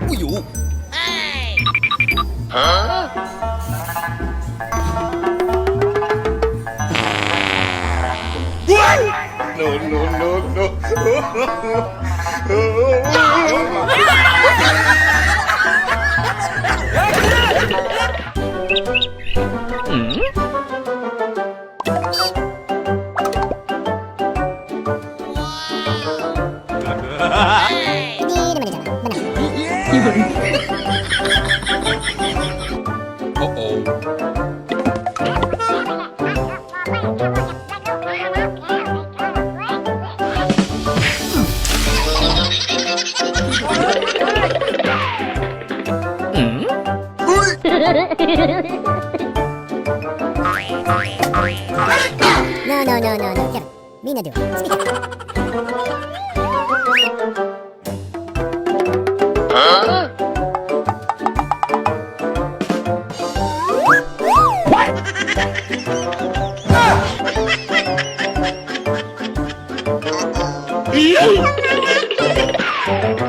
Uyo. No, no, no, Uh-oh. No, no, no, no, no. Get it. Mina do it. Speak it. What?